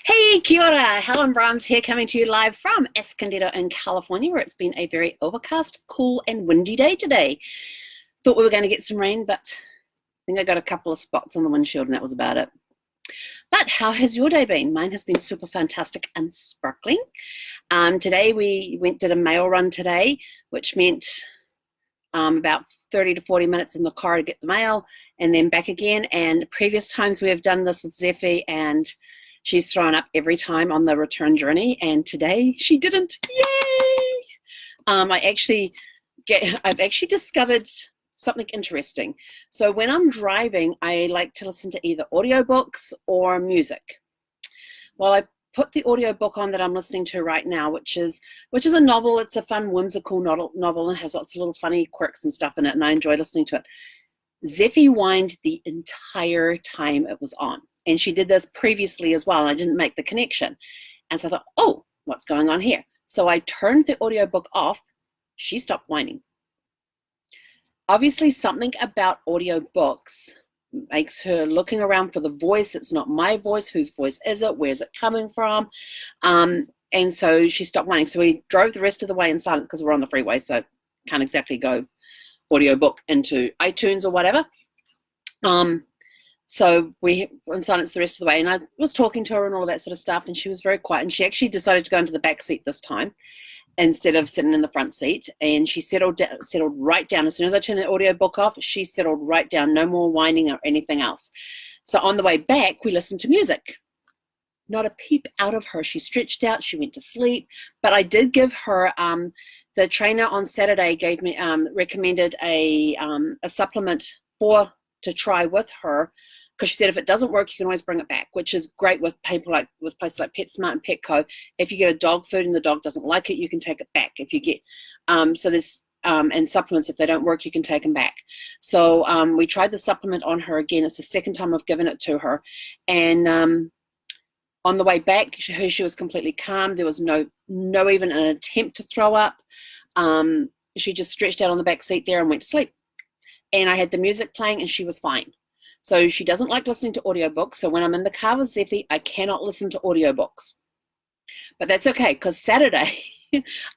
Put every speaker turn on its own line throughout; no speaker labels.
Hey, kia ora. Helen Brahms here, coming to you live from Escondido in California, where it's been a very overcast, cool, and windy day today. Thought we were going to get some rain, but I think I got a couple of spots on the windshield, and that was about it. But how has your day been? Mine has been super fantastic and sparkling. Today we did a mail run today, which meant about 30 to 40 minutes in the car to get the mail, and then back again. And previous times we have done this with Zephy, and she's thrown up every time on the return journey, and today she didn't. Yay! I've actually discovered something interesting. So when I'm driving, I like to listen to either audiobooks or music. Well, I put the audiobook on that I'm listening to right now, which is a novel. It's a fun, whimsical novel and has lots of little funny quirks and stuff in it, and I enjoy listening to it. Zephy whined the entire time it was on. And she did this previously as well, and I didn't make the connection. And so I thought, oh, what's going on here? So I turned the audiobook off. She stopped whining. Obviously, something about audiobooks makes her looking around for the voice. It's not my voice. Whose voice is it? Where's it coming from? And so she stopped whining. So we drove the rest of the way in silence because we're on the freeway, so can't exactly go audiobook into iTunes or whatever. So we were in silence the rest of the way, and I was talking to her and all that sort of stuff, and she was very quiet, and she actually decided to go into the back seat this time instead of sitting in the front seat, and she settled right down. As soon as I turned the audiobook off, she settled right down, no more whining or anything else. So on the way back, we listened to music. Not a peep out of her. She stretched out, she went to sleep, but I did give her, the trainer on Saturday gave me, recommended a supplement to try with her, because she said if it doesn't work, you can always bring it back, which is great with places like PetSmart and Petco. If you get a dog food and the dog doesn't like it, you can take it back. If you get and supplements, if they don't work, you can take them back. So we tried the supplement on her again. It's the second time I've given it to her, and on the way back, she was completely calm. There was no even an attempt to throw up. She just stretched out on the back seat there and went to sleep. And I had the music playing, and she was fine. So she doesn't like listening to audiobooks. So when I'm in the car with Zephy, I cannot listen to audiobooks. But that's okay, because Saturday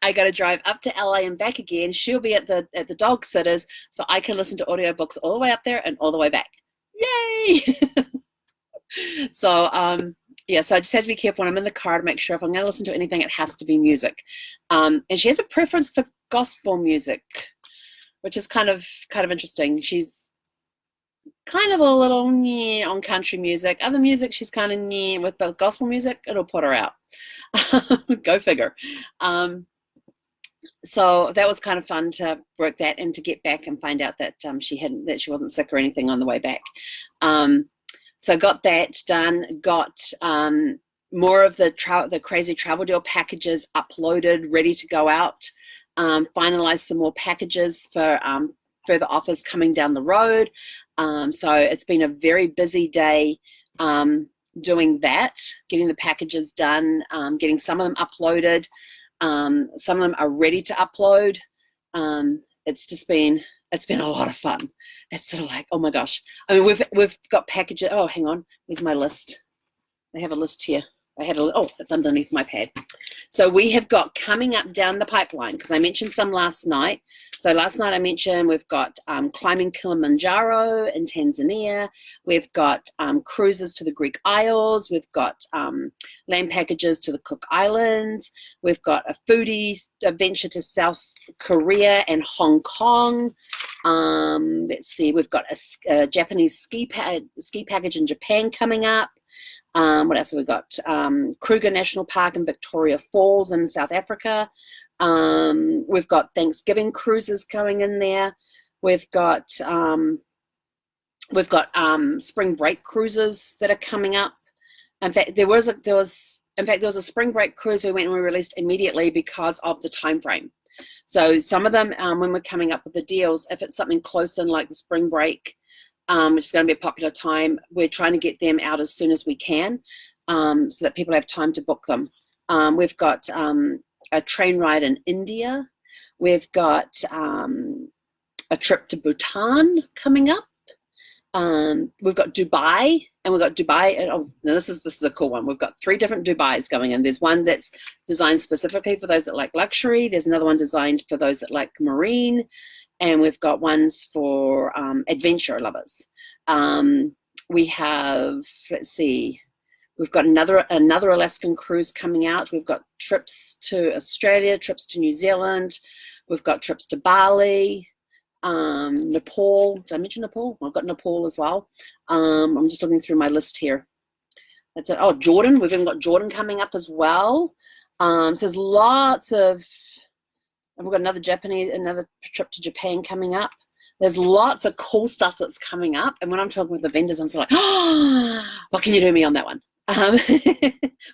I got to drive up to LA and back again. She'll be at the dog sitters, so I can listen to audiobooks all the way up there and all the way back. Yay! So yeah, so I just had to be careful when I'm in the car to make sure if I'm going to listen to anything, it has to be music. And she has a preference for gospel music, which is kind of interesting. She's kind of a little on country music. Other music, she's kind of with, but gospel music, it'll put her out. Go figure. So that was kind of fun to work that and to get back and find out that she wasn't sick or anything on the way back. So got that done. Got more of the crazy travel deal packages uploaded, ready to go out. Finalized some more packages for further offers coming down the road. So it's been a very busy day doing that, getting the packages done, getting some of them uploaded. Some of them are ready to upload. It's been a lot of fun. It's sort of like, oh my gosh. I mean, we've got packages. Oh, hang on. Where's my list? I have a list here. It's underneath my pad. So we have got coming up down the pipeline, because I mentioned some last night. So last night I mentioned we've got climbing Kilimanjaro in Tanzania. We've got cruises to the Greek Isles. We've got land packages to the Cook Islands. We've got a foodie adventure to South Korea and Hong Kong. Let's see, we've got a Japanese ski package in Japan coming up. What else have we got? Kruger National Park in Victoria Falls in South Africa. We've got Thanksgiving cruises going in there. We've got spring break cruises that are coming up. In fact, there was a spring break cruise we went and we released immediately because of the time frame. So some of them, when we're coming up with the deals, if it's something close in like the spring break, which is going to be a popular time, we're trying to get them out as soon as we can, so that people have time to book them. We've got a train ride in India. We've got a trip to Bhutan coming up. We've got Dubai, and we've got Dubai. Oh, now this is a cool one. We've got 3 different Dubais going in. There's one that's designed specifically for those that like luxury. There's another one designed for those that like marine, and we've got ones for adventure lovers. We have, let's see, we've got another Alaskan cruise coming out. We've got trips to Australia, trips to New Zealand. We've got trips to Bali, Nepal. Did I mention Nepal? I've got Nepal as well. I'm just looking through my list here. That's it. Oh, Jordan. We've even got Jordan coming up as well. So there's lots of, and we've got another trip to Japan coming up. There's lots of cool stuff that's coming up. And when I'm talking with the vendors, I'm sort of like, oh, what can you do me on that one?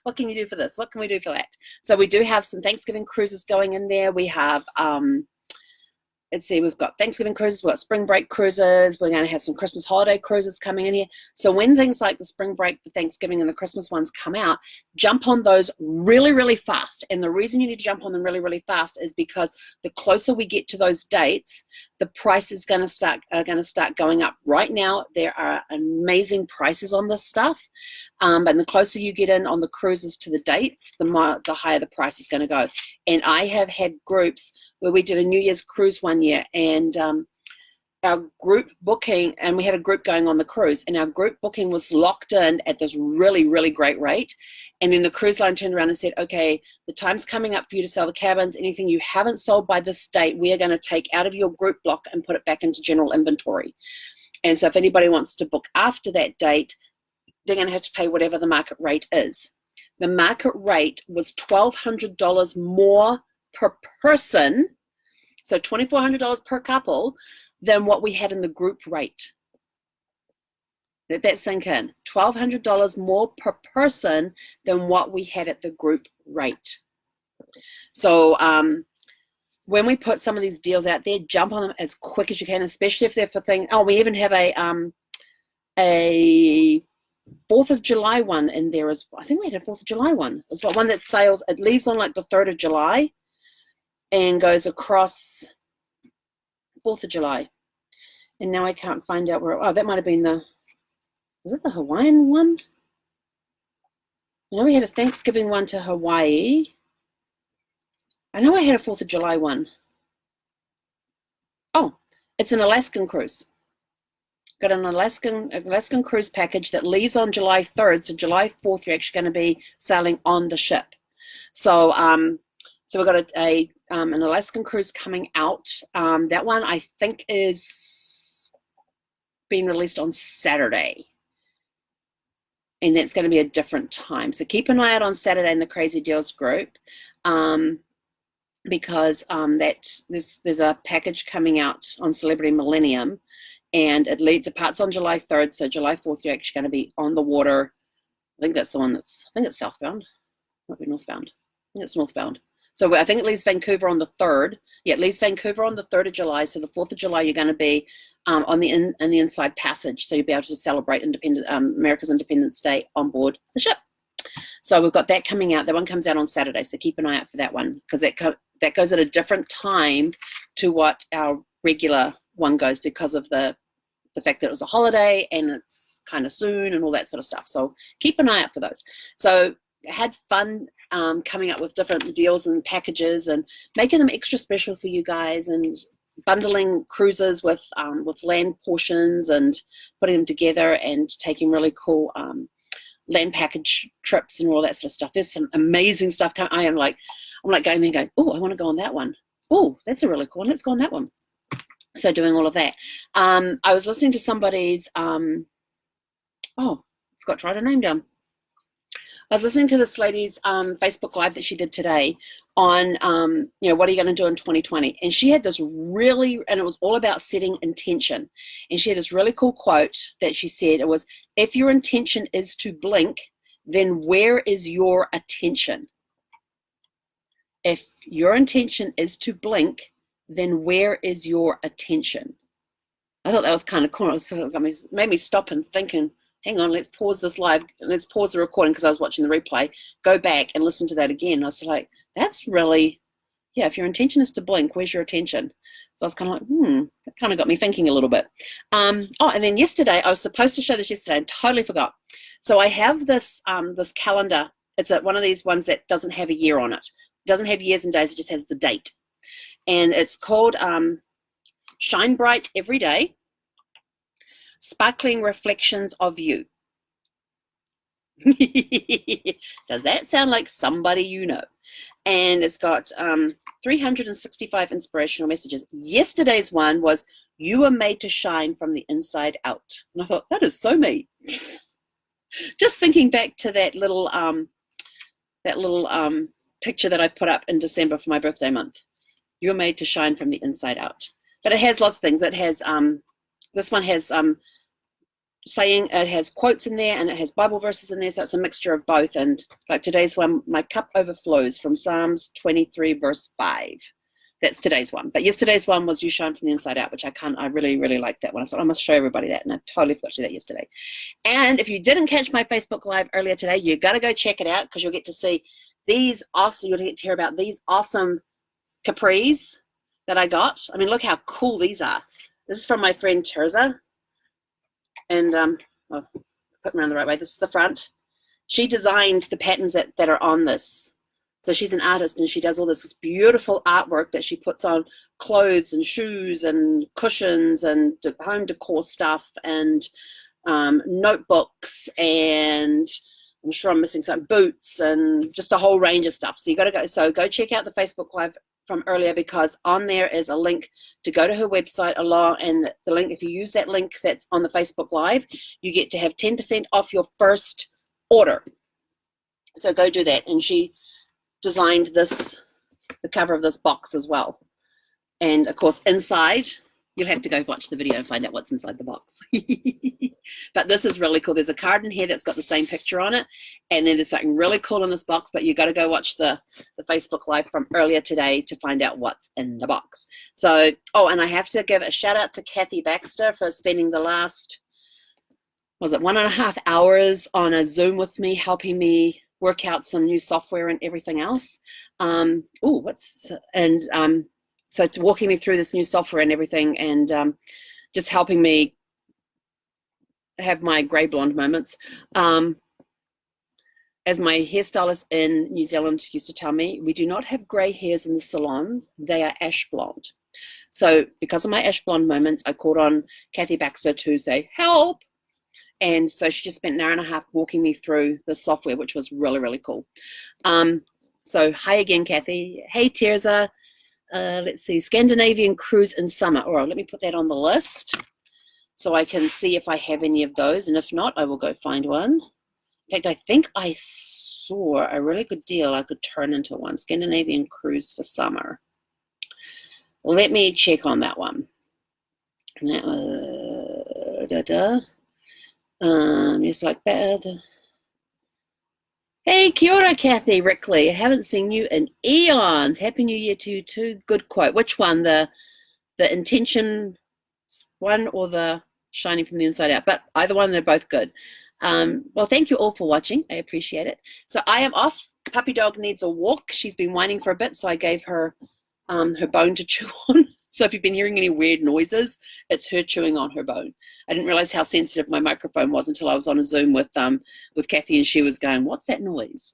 What can you do for this? What can we do for that? So we do have some Thanksgiving cruises going in there. We have, let's see, we've got Thanksgiving cruises, we've got spring break cruises, we're going to have some Christmas holiday cruises coming in here. So when things like the spring break, the Thanksgiving, and the Christmas ones come out, jump on those really, really fast. And the reason you need to jump on them really, really fast is because the closer we get to those dates, the price is going to start going up. Right now, there are amazing prices on this stuff, but the closer you get in on the cruises to the dates, the higher the price is going to go. And I have had groups where we did a New Year's cruise one year, and our group booking, and we had a group going on the cruise, and our group booking was locked in at this really, really great rate. And then the cruise line turned around and said, okay, the time's coming up for you to sell the cabins. Anything you haven't sold by this date, we are going to take out of your group block and put it back into general inventory. And so if anybody wants to book after that date, they're going to have to pay whatever the market rate is. The market rate was $1,200 more per person, so $2,400 per couple, than what we had in the group rate. Let that sink in. $1,200 more per person than what we had at the group rate. So when we put some of these deals out there, jump on them as quick as you can, especially if they're for things. Oh, we even have a 4th of July one in there as well. I think we had a 4th of July one. It's got one that sails, it leaves on like the 3rd of July and goes across 4th of July. And now I can't find out where, oh, that might have been was it the Hawaiian one? I know we had a Thanksgiving one to Hawaii. I know I had a 4th of July one. Oh, it's an Alaskan cruise. Got an Alaskan cruise package that leaves on July 3rd. So July 4th, you're actually going to be sailing on the ship. So so we've got an Alaskan cruise coming out. That one I think is being released on Saturday. And that's going to be a different time. So keep an eye out on Saturday in the Crazy Deals group, because there's a package coming out on Celebrity Millennium, and it departs on July 3rd. So July 4th, you're actually going to be on the water. I think that's the one I think it's southbound. Might be northbound. I think it's northbound. So I think it leaves Vancouver on the 3rd. Yeah, it leaves Vancouver on the 3rd of July. So the 4th of July, you're going to be on the inside passage. So you'll be able to celebrate America's Independence Day on board the ship. So we've got that coming out. That one comes out on Saturday. So keep an eye out for that one, because that goes at a different time to what our regular one goes, because of the fact that it was a holiday and it's kind of soon and all that sort of stuff. So keep an eye out for those. So I had fun coming up with different deals and packages and making them extra special for you guys, and bundling cruises with land portions and putting them together and taking really cool land package trips and all that sort of stuff. There's some amazing stuff coming. I'm like going there and going, oh, I want to go on that one. Oh, that's a really cool one. Let's go on that one. So doing all of that. I was listening to somebody's, forgot to write her name down. I was listening to this lady's Facebook Live that she did today on, what are you going to do in 2020? And she had this and it was all about setting intention. And she had this really cool quote that she said. It was, if your intention is to blink, then where is your attention? If your intention is to blink, then where is your attention? I thought that was kind of cool. It made me stop and thinking, hang on, let's pause this live. Let's pause the recording, because I was watching the replay. Go back and listen to that again. I was like, that's really, if your intention is to blink, where's your attention? So I was kind of like, that kind of got me thinking a little bit. And then yesterday, I was supposed to show this yesterday and totally forgot. So I have this this calendar. It's one of these ones that doesn't have a year on it. It doesn't have years and days, it just has the date. And it's called Shine Bright Every Day, Sparkling Reflections of You. Does that sound like somebody you know? And it's got 365 inspirational messages. Yesterday's one was, you were made to shine from the inside out. And I thought, that is so me. Just thinking back to that little picture that I put up in December for my birthday month. You were made to shine from the inside out. But it has lots of things. It has, this one has saying, it has quotes in there and it has Bible verses in there, so it's a mixture of both. And like today's one, my cup overflows, from Psalms 23 verse 5. That's today's one. But yesterday's one was you shine from the inside out, which I really, really like that one. I thought I must show everybody that, and I totally forgot to do that yesterday. And if you didn't catch my Facebook Live earlier today, you got to go check it out, because you'll get to see these awesome, you'll get to hear about these awesome capris that I got. I mean, look how cool these are. This is from my friend Terza. And put them around the right way. This is the front. She designed the patterns that are on this. So she's an artist, and she does all this beautiful artwork that she puts on clothes and shoes and cushions and home decor stuff and notebooks, and I'm sure I'm missing some boots and just a whole range of stuff. So you got to go. So go check out the Facebook Live from earlier, because on there is a link to go to her website along, and the link, if you use that link that's on the Facebook Live, you get to have 10% off your first order. So go do that. And she designed the cover of this box as well. And of course, inside, you'll have to go watch the video and find out what's inside the box. But this is really cool. There's a card in here that's got the same picture on it. And then there's something really cool in this box, but you got to go watch the Facebook Live from earlier today to find out what's in the box. So, and I have to give a shout out to Kathy Baxter for spending the last, 1.5 hours on a Zoom with me, helping me work out some new software and everything else. So it's walking me through this new software and everything, and just helping me have my grey blonde moments. As my hairstylist in New Zealand used to tell me, we do not have grey hairs in the salon, they are ash blonde. So because of my ash blonde moments, I called on Kathy Baxter to say, help. And so she just spent an hour and a half walking me through the software, which was really, really cool. So hi again, Kathy. Hey, Terza. Let's see, Scandinavian cruise in summer. All right, let me put that on the list so I can see if I have any of those. And if not, I will go find one. In fact, I think I saw a really good deal I could turn into one. Scandinavian cruise for summer. Let me check on that one. And that was, just like that. Hey, kia ora, Kathy Rickley. I haven't seen you in eons. Happy New Year to you too. Good quote. Which one? The intention one or the shining from the inside out? But either one, they're both good. Well, thank you all for watching. I appreciate it. So I am off. Puppy dog needs a walk. She's been whining for a bit, so I gave her her bone to chew on. So if you've been hearing any weird noises, it's her chewing on her bone. I didn't realize how sensitive my microphone was until I was on a Zoom with Kathy, and she was going, "What's that noise?"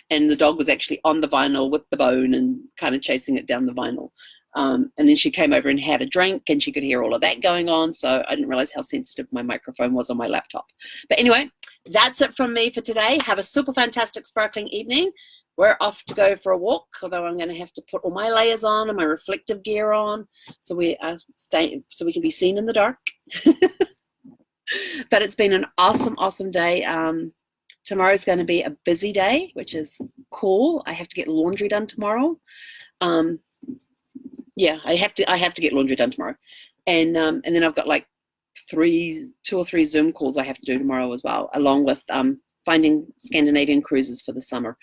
And the dog was actually on the vinyl with the bone and kind of chasing it down the vinyl. And then she came over and had a drink, and she could hear all of that going on. So I didn't realize how sensitive my microphone was on my laptop. But anyway, that's it from me for today. Have a super fantastic sparkling evening. We're off to go for a walk, although I'm going to have to put all my layers on and my reflective gear on, so we can be seen in the dark. But it's been an awesome day. Tomorrow's going to be a busy day, which is cool. I have to get laundry done tomorrow. Yeah, I have to get laundry done tomorrow, and then I've got like 2 or 3 Zoom calls I have to do tomorrow as well, along with finding Scandinavian cruises for the summer.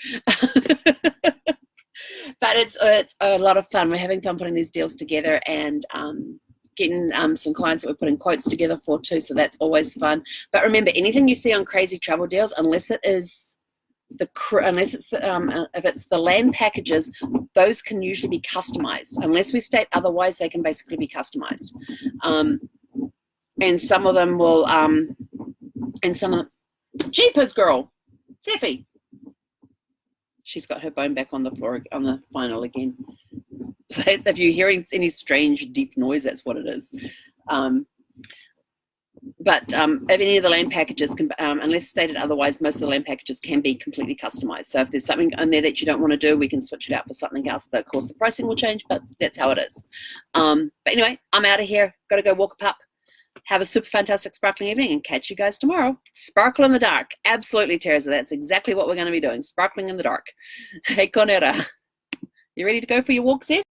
But it's a lot of fun. We're having fun putting these deals together, and getting some clients that we're putting quotes together for too, so that's always fun. But remember, anything you see on Crazy Travel Deals, unless it is unless it's if it's the land packages, those can usually be customized. Unless we state otherwise, they can basically be customized. And some of them will, and some of them, Jeepers girl, Zephy. She's got her bone back on the floor, on the vinyl again. So if you're hearing any strange deep noise, that's what it is. But if any of the land packages, can, unless stated otherwise, most of the land packages can be completely customized. So if there's something in there that you don't want to do, we can switch it out for something else. Of course, the pricing will change, but that's how it is. But anyway, I'm out of here. Got to go walk a pup. Have a super fantastic sparkling evening and catch you guys tomorrow. Sparkle in the dark. Absolutely, Teresa. That's exactly what we're going to be doing. Sparkling in the dark. Hey, Conera. You ready to go for your walk, Zeph?